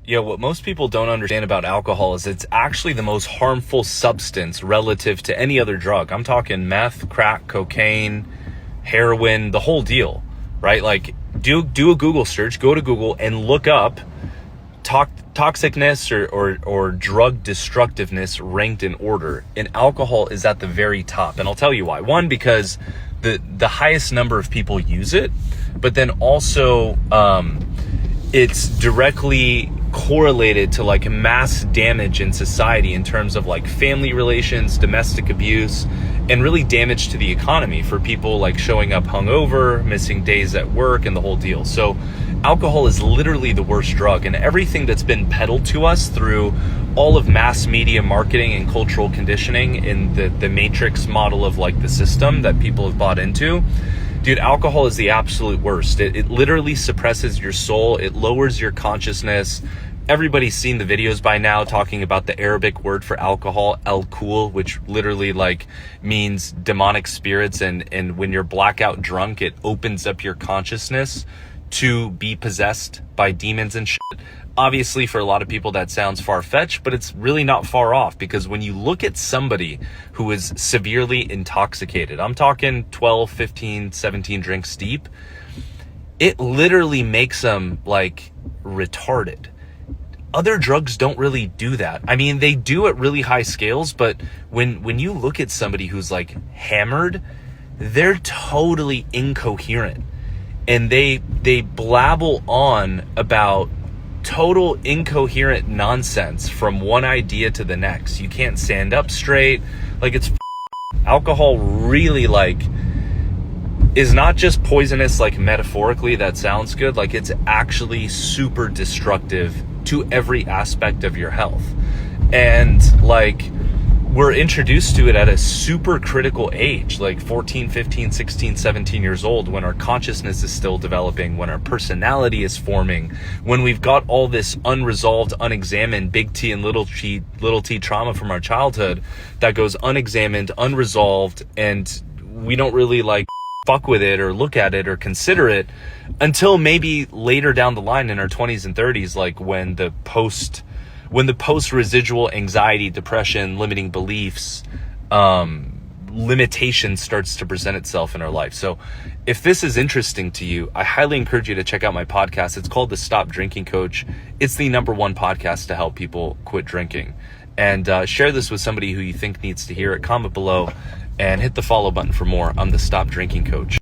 What most people don't understand about alcohol is it's actually the most harmful substance relative to any other drug. I'm talking meth, crack, cocaine, heroin, the whole deal, right? Like do a Google search, go to Google and look up toxicness or drug destructiveness ranked in order. And alcohol is at the very top. And I'll tell you why. One, because the highest number of people use it, but then also it's directly correlated to like mass damage in society in terms of like family relations, domestic abuse, and really damage to the economy for people like showing up hungover, missing days at work, and the whole deal. So alcohol is literally the worst drug, and everything that's been peddled to us through all of mass media marketing and cultural conditioning in the matrix model of like the system that people have bought into. Dude, alcohol is the absolute worst. It literally suppresses your soul. It lowers your consciousness. Everybody's seen the videos by now talking about the Arabic word for alcohol, al-kul, which literally like means demonic spirits. And when you're blackout drunk, it opens up your consciousness to be possessed by demons and shit. Obviously, for a lot of people, that sounds far-fetched, but it's really not far off, because when you look at somebody who is severely intoxicated, I'm talking 12, 15, 17 drinks deep, it literally makes them like retarded. Other drugs don't really do that. I mean, they do at really high scales, but when you look at somebody who's like hammered, they're totally incoherent. And they blabble on about total incoherent nonsense from one idea to the next. You can't stand up straight. Like, it's alcohol really like is not just poisonous like metaphorically, that sounds good. Like, it's actually super destructive to every aspect of your health. And like, we're introduced to it at a super critical age, like 14, 15, 16, 17 years old, when our consciousness is still developing, when our personality is forming, when we've got all this unresolved, unexamined big T and little t trauma from our childhood that goes unexamined, unresolved, and we don't really like fuck with it or look at it or consider it until maybe later down the line in our 20s and 30s, like when the post residual anxiety, depression, limiting beliefs, limitation starts to present itself in our life. So if this is interesting to you, I highly encourage you to check out my podcast. It's called The Stop Drinking Coach. It's the #1 podcast to help people quit drinking. And share this with somebody who you think needs to hear it. Comment below and hit the follow button for more. I'm The Stop Drinking Coach.